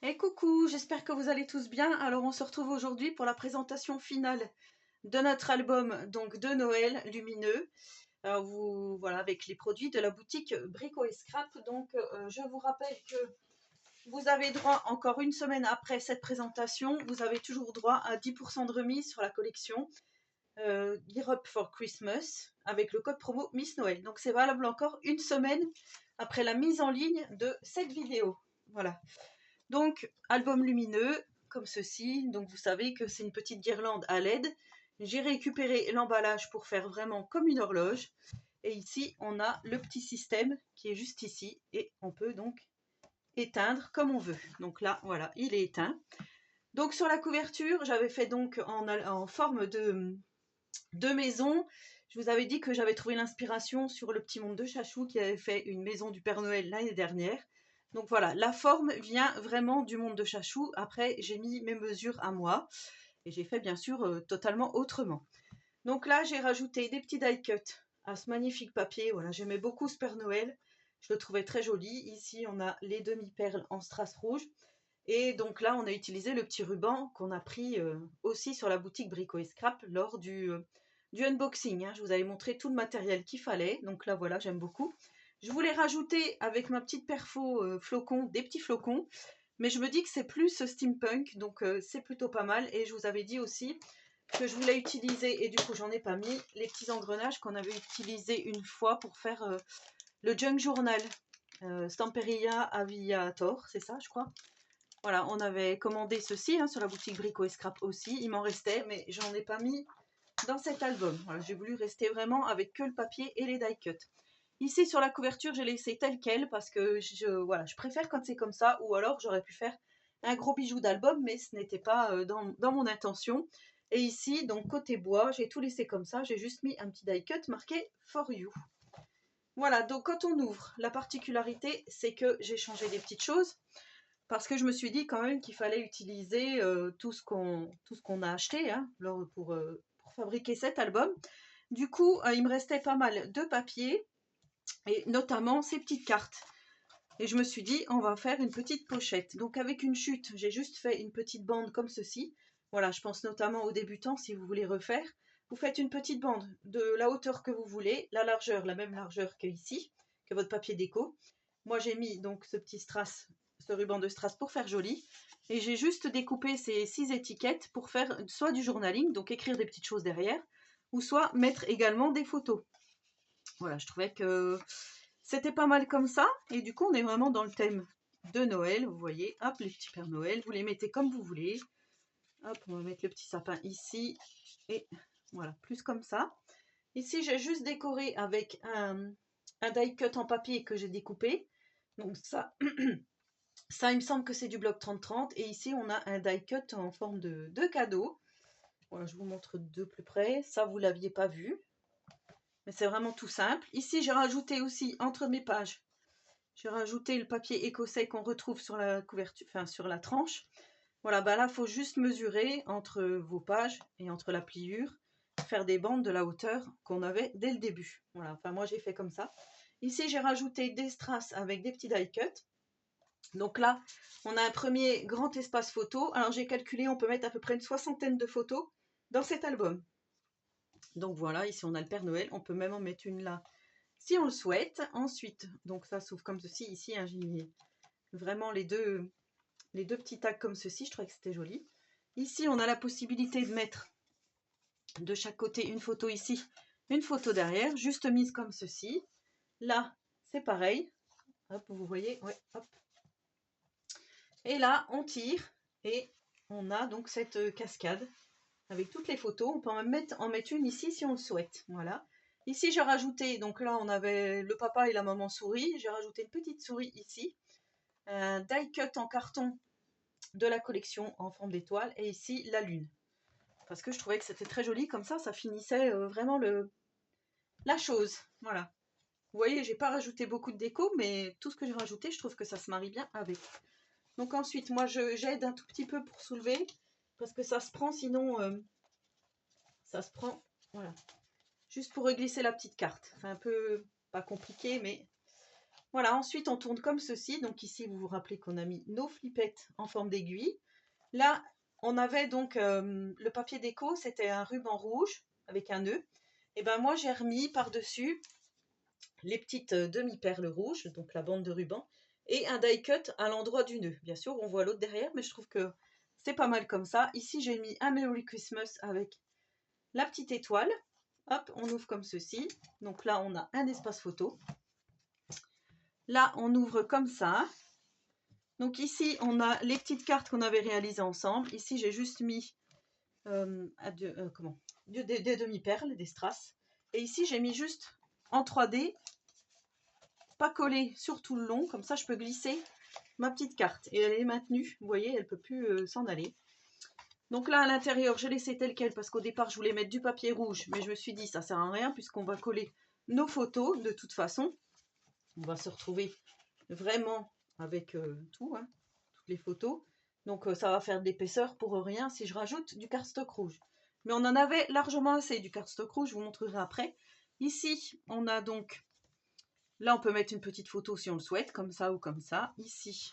Et coucou, j'espère que vous allez tous bien. Alors on se retrouve aujourd'hui pour la présentation finale de notre album donc de Noël lumineux. Alors voilà, avec les produits de la boutique Brico et Scrap. Donc je vous rappelle que vous avez droit encore une semaine après cette présentation, vous avez toujours droit à 10% de remise sur la collection Gear Up for Christmas avec le code promo Miss Noël. Donc c'est valable encore une semaine après la mise en ligne de cette vidéo. Voilà. Donc, album lumineux, comme ceci. Donc, vous savez que c'est une petite guirlande à LED. J'ai récupéré l'emballage pour faire vraiment comme une horloge. Et ici, on a le petit système qui est juste ici. Et on peut donc éteindre comme on veut. Donc là, voilà, il est éteint. Donc, sur la couverture, j'avais fait donc en forme de maison. Je vous avais dit que j'avais trouvé l'inspiration sur le petit monde de Chachou qui avait fait une maison du Père Noël l'année dernière. Donc voilà, la forme vient vraiment du monde de Chachou. Après, j'ai mis mes mesures à moi et j'ai fait bien sûr totalement autrement. Donc là, j'ai rajouté des petits die cuts à ce magnifique papier. Voilà, j'aimais beaucoup ce Père Noël. Je le trouvais très joli. Ici, on a les demi-perles en strass rouge. Et donc là, on a utilisé le petit ruban qu'on a pris aussi sur la boutique Brico et Scrap lors du unboxing. Hein. Je vous avais montré tout le matériel qu'il fallait. Donc là, voilà, j'aime beaucoup. Je voulais rajouter avec ma petite perfo flocon des petits flocons. Mais je me dis que c'est plus steampunk, donc c'est plutôt pas mal. Et je vous avais dit aussi que je voulais utiliser, et du coup j'en ai pas mis, les petits engrenages qu'on avait utilisés une fois pour faire le junk journal. Stamperia Aviator, c'est ça je crois. Voilà, on avait commandé ceci sur la boutique Brico et Scrap aussi. Il m'en restait, mais j'en ai pas mis dans cet album. Voilà, j'ai voulu rester vraiment avec que le papier et les die cuts. Ici, sur la couverture, j'ai laissé tel quel parce que voilà, je préfère quand c'est comme ça. Ou alors, j'aurais pu faire un gros bijou d'album, mais ce n'était pas dans mon intention. Et ici, donc côté bois, j'ai tout laissé comme ça. J'ai juste mis un petit die cut marqué For You. Voilà, donc quand on ouvre, la particularité, c'est que j'ai changé des petites choses parce que je me suis dit quand même qu'il fallait utiliser tout ce qu'on a acheté pour fabriquer cet album. Du coup, il me restait pas mal de papier et notamment ces petites cartes. Et je me suis dit, on va faire une petite pochette. Donc avec une chute, j'ai juste fait une petite bande comme ceci. Voilà, je pense notamment aux débutants si vous voulez refaire. Vous faites une petite bande de la hauteur que vous voulez, la largeur, la même largeur que ici, que votre papier déco. Moi j'ai mis donc ce petit strass, ce ruban de strass pour faire joli. Et j'ai juste découpé ces 6 étiquettes pour faire soit du journaling, donc écrire des petites choses derrière, ou soit mettre également des photos. Voilà, je trouvais que c'était pas mal comme ça. Et du coup, on est vraiment dans le thème de Noël. Vous voyez, hop, les petits Pères Noël. Vous les mettez comme vous voulez. Hop, on va mettre le petit sapin ici. Et voilà, plus comme ça. Ici, j'ai juste décoré avec un die cut en papier que j'ai découpé. Donc ça, ça, il me semble que c'est du bloc 30-30. Et ici, on a un die cut en forme de cadeau. Voilà, je vous montre de plus près. Ça, vous ne l'aviez pas vu. Mais c'est vraiment tout simple. Ici, j'ai rajouté aussi entre mes pages, j'ai rajouté le papier écossais qu'on retrouve sur la couverture, enfin sur la tranche. Voilà, bah là, il faut juste mesurer entre vos pages et entre la pliure, faire des bandes de la hauteur qu'on avait dès le début. Voilà, enfin moi j'ai fait comme ça. Ici, j'ai rajouté des strass avec des petits die cuts. Donc là, on a un premier grand espace photo. Alors j'ai calculé, on peut mettre à peu près une soixantaine de photos dans cet album. Donc voilà, ici on a le Père Noël, on peut même en mettre une là si on le souhaite. Ensuite, donc ça s'ouvre comme ceci. Ici, j'ai mis vraiment les deux petits tags comme ceci. Je trouvais que c'était joli. Ici, on a la possibilité de mettre de chaque côté une photo ici, une photo derrière, juste mise comme ceci. Là, c'est pareil. Hop, vous voyez, ouais, hop. Et là, on tire et on a donc cette cascade avec toutes les photos. On peut en mettre une ici si on le souhaite. Voilà. Ici, j'ai rajouté, donc là, on avait le papa et la maman souris. J'ai rajouté une petite souris ici. Un die cut en carton de la collection en forme d'étoile. Et ici, la lune. Parce que je trouvais que c'était très joli. Comme ça finissait vraiment la chose. Voilà. Vous voyez, j'ai pas rajouté beaucoup de déco, mais tout ce que j'ai rajouté, je trouve que ça se marie bien avec. Donc ensuite, moi, j'aide un tout petit peu pour soulever. Parce que ça se prend, sinon, ça se prend. Voilà. Juste pour reglisser la petite carte. C'est un peu pas compliqué, mais Voilà, ensuite on tourne comme ceci. Donc ici, vous vous rappelez qu'on a mis nos flippettes en forme d'aiguille. Là, on avait donc le papier déco, c'était un ruban rouge avec un nœud. Et ben moi, j'ai remis par-dessus les petites demi-perles rouges, donc la bande de ruban, et un die cut à l'endroit du nœud. Bien sûr, on voit l'autre derrière, mais je trouve que c'est pas mal comme ça. Ici, j'ai mis un Merry Christmas avec la petite étoile. Hop, on ouvre comme ceci. Donc là, on a un espace photo. Là, on ouvre comme ça. Donc ici, on a les petites cartes qu'on avait réalisées ensemble. Ici, j'ai juste mis des demi-perles, des strass. Et ici, j'ai mis juste en 3D, pas collé sur tout le long. Comme ça, je peux glisser ma petite carte. Et elle est maintenue. Vous voyez, elle ne peut plus s'en aller. Donc là, à l'intérieur, j'ai laissé tel quel parce qu'au départ, je voulais mettre du papier rouge. Mais je me suis dit, ça sert à rien puisqu'on va coller nos photos de toute façon. On va se retrouver vraiment avec tout, hein, toutes les photos. Donc ça va faire de l'épaisseur pour rien si je rajoute du cardstock rouge. Mais on en avait largement assez du cardstock rouge, je vous montrerai après. Ici, on a donc, là on peut mettre une petite photo si on le souhaite, comme ça ou comme ça. Ici,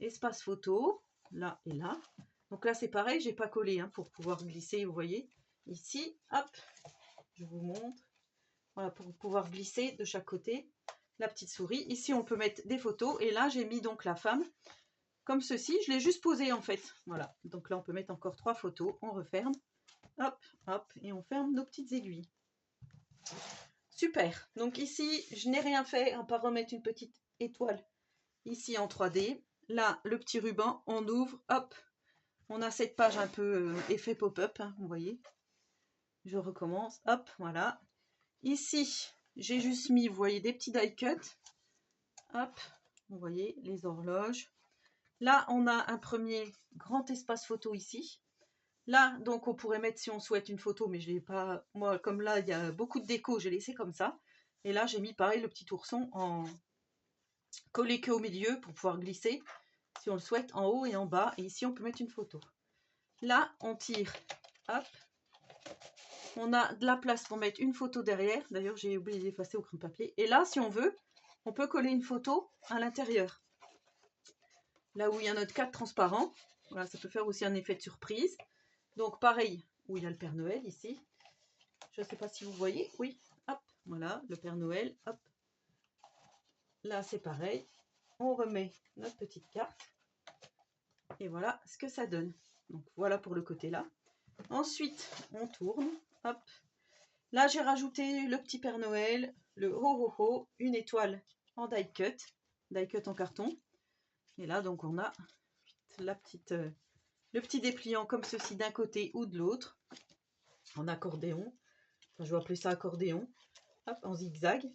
espace photo, là et là. Donc là c'est pareil, j'ai pas collé hein, pour pouvoir glisser, vous voyez. Ici, hop, je vous montre. Voilà, pour pouvoir glisser de chaque côté la petite souris. Ici, on peut mettre des photos. Et là, j'ai mis donc la femme comme ceci. Je l'ai juste posée en fait. Voilà. Donc là, on peut mettre encore 3 photos. On referme. Hop, hop. Et on ferme nos petites aiguilles. Super. Donc ici, je n'ai rien fait à part remettre une petite étoile ici en 3D. Là, le petit ruban, on ouvre. Hop. On a cette page un peu effet pop-up. Hein, vous voyez. Je recommence. Hop, voilà. Ici, j'ai juste mis, vous voyez, des petits die cut. Hop, vous voyez, les horloges. Là, on a un premier grand espace photo ici. Là, donc, on pourrait mettre, si on souhaite, une photo, mais je l'ai pas... Moi, comme là, il y a beaucoup de déco, j'ai laissé comme ça. Et là, j'ai mis, pareil, le petit ourson en collé que au milieu pour pouvoir glisser, si on le souhaite, en haut et en bas. Et ici, on peut mettre une photo. Là, on tire. Hop. On a de la place pour mettre une photo derrière. D'ailleurs, j'ai oublié d'effacer au crayon papier. Et là, si on veut, on peut coller une photo à l'intérieur. Là où il y a notre cadre transparent. Voilà, ça peut faire aussi un effet de surprise. Donc pareil, où il y a le Père Noël ici. Je ne sais pas si vous voyez. Oui, hop, voilà, le Père Noël, hop. Là, c'est pareil. On remet notre petite carte. Et voilà ce que ça donne. Donc voilà pour le côté là. Ensuite, on tourne. Hop. Là, j'ai rajouté le petit Père Noël, le ho ho ho, une étoile en die cut en carton. Et là, donc, on a la petite, le petit dépliant comme ceci d'un côté ou de l'autre, en accordéon. Enfin, je vais appeler ça accordéon. Hop, en zigzag.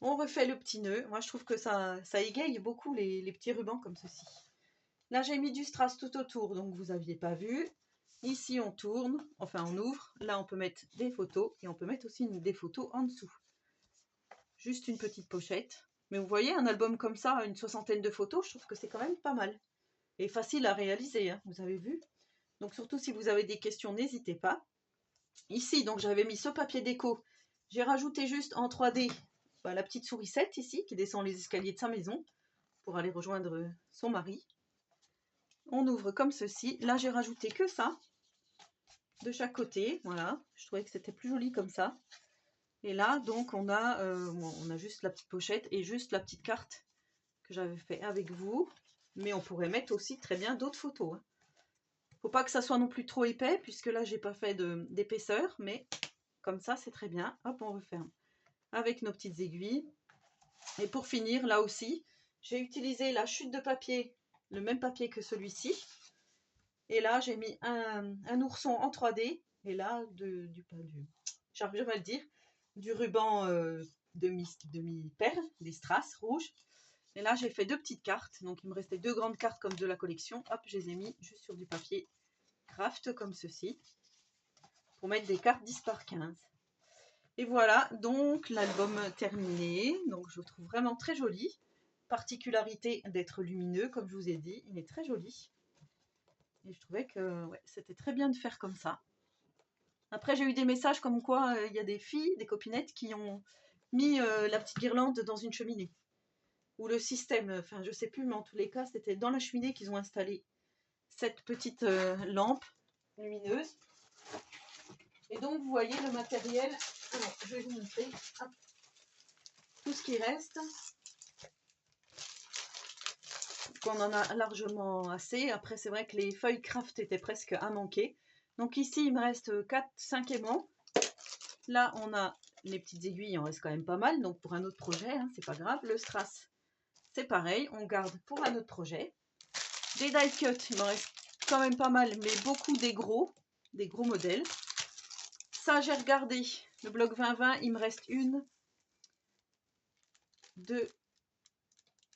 On refait le petit nœud. Moi, je trouve que ça égaye beaucoup les petits rubans comme ceci. Là, j'ai mis du strass tout autour, donc vous n'aviez pas vu. Ici, on tourne, enfin on ouvre. Là, on peut mettre des photos et on peut mettre aussi des photos en dessous. Juste une petite pochette. Mais vous voyez, un album comme ça, une soixantaine de photos, je trouve que c'est quand même pas mal. Et facile à réaliser, hein, vous avez vu. Donc surtout si vous avez des questions, n'hésitez pas. Ici, donc j'avais mis ce papier déco. J'ai rajouté juste en 3D la petite sourisette ici, qui descend les escaliers de sa maison pour aller rejoindre son mari. On ouvre comme ceci. Là, j'ai rajouté que ça de chaque côté. Voilà, je trouvais que c'était plus joli comme ça. Et là, donc, on a juste la petite pochette et juste la petite carte que j'avais fait avec vous. Mais on pourrait mettre aussi très bien d'autres photos. Hein. Faut pas que ça soit non plus trop épais, puisque là, j'ai pas fait d'épaisseur. Mais comme ça, c'est très bien. Hop, on referme. Avec nos petites aiguilles. Et pour finir, là aussi, j'ai utilisé la chute de papier, le même papier que celui-ci. Et là, j'ai mis un ourson en 3D. Et là, j'arrive jamais à le dire, du ruban demi-perle, des strass rouges. Et là, j'ai fait 2 petites cartes. Donc, il me restait 2 grandes cartes comme de la collection. Hop, je les ai mis juste sur du papier craft comme ceci. Pour mettre des cartes 10 par 15. Et voilà, donc l'album terminé. Donc, je le trouve vraiment très joli. Particularité d'être lumineux, comme je vous ai dit. Il est très joli. Et je trouvais que ouais, c'était très bien de faire comme ça. Après, j'ai eu des messages comme quoi il y a des filles, des copinettes qui ont mis la petite guirlande dans une cheminée. Ou le système, enfin je sais plus, mais en tous les cas, c'était dans la cheminée qu'ils ont installé cette petite lampe lumineuse. Et donc vous voyez le matériel. Alors, je vais vous montrer. Hop. Tout ce qui reste. Qu'on en a largement assez. Après, c'est vrai que les feuilles craft étaient presque à manquer. Donc ici, il me reste 4-5 aimants. Là, on a les petites aiguilles, il en reste quand même pas mal. Donc pour un autre projet, hein, c'est pas grave. Le strass, c'est pareil, on garde pour un autre projet. Des die cut, il m'en reste quand même pas mal, mais beaucoup des gros modèles. Ça, j'ai regardé. Le bloc 2020, il me reste une, deux,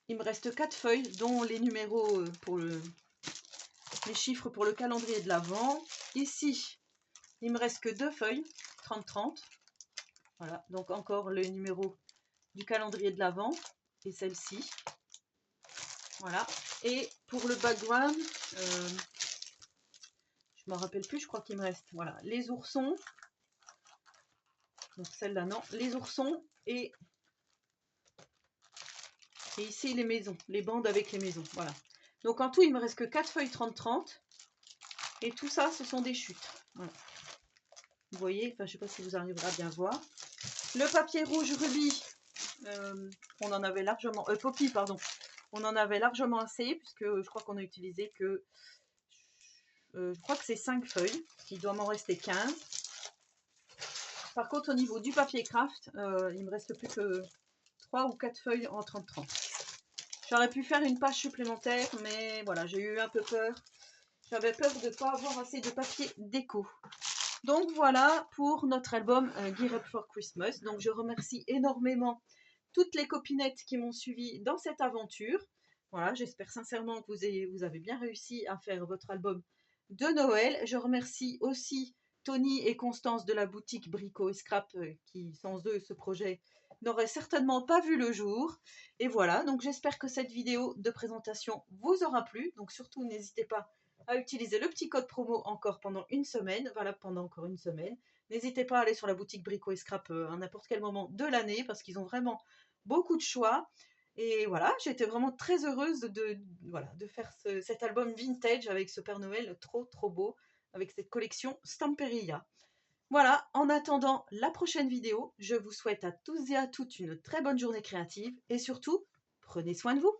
il me reste 4 feuilles, dont les numéros pour les chiffres pour le calendrier de l'Avent. Ici, il me reste que 2 feuilles, 30-30. Voilà, donc encore le numéro du calendrier de l'Avent et celle-ci. Voilà. Et pour le background, je ne me rappelle plus, je crois qu'il me reste voilà, les oursons. Donc celle-là, non. Les oursons et ici les maisons, les bandes avec les maisons. Voilà. Donc en tout, il me reste que 4 feuilles 30-30. Et tout ça, ce sont des chutes. Voilà. Vous voyez, enfin, je ne sais pas si vous arriverez à bien voir. Le papier rouge rubis, on en avait largement... Poppy, pardon. On en avait largement assez, puisque je crois qu'on a utilisé que... je crois que c'est 5 feuilles. Il doit m'en rester 15. Par contre, au niveau du papier craft, il me reste plus que 3 ou 4 feuilles en 30-30. J'aurais pu faire une page supplémentaire, mais voilà, j'ai eu un peu peur. J'avais peur de ne pas avoir assez de papier déco. Donc voilà pour notre album Gear Up for Christmas. Donc je remercie énormément toutes les copinettes qui m'ont suivi dans cette aventure. Voilà, j'espère sincèrement que vous avez bien réussi à faire votre album de Noël. Je remercie aussi Tony et Constance de la boutique Brico et Scrap qui, sans eux, ce projet n'aurait certainement pas vu le jour. Et voilà, donc j'espère que cette vidéo de présentation vous aura plu. Donc surtout, n'hésitez pas à utiliser le petit code promo encore pendant une semaine, valable pendant encore une semaine. N'hésitez pas à aller sur la boutique Brico et Scrap à n'importe quel moment de l'année parce qu'ils ont vraiment beaucoup de choix. Et voilà, j'étais vraiment très heureuse de faire cet album vintage avec ce Père Noël trop beau, avec cette collection Stamperia. Voilà, en attendant la prochaine vidéo, je vous souhaite à tous et à toutes une très bonne journée créative et surtout, prenez soin de vous.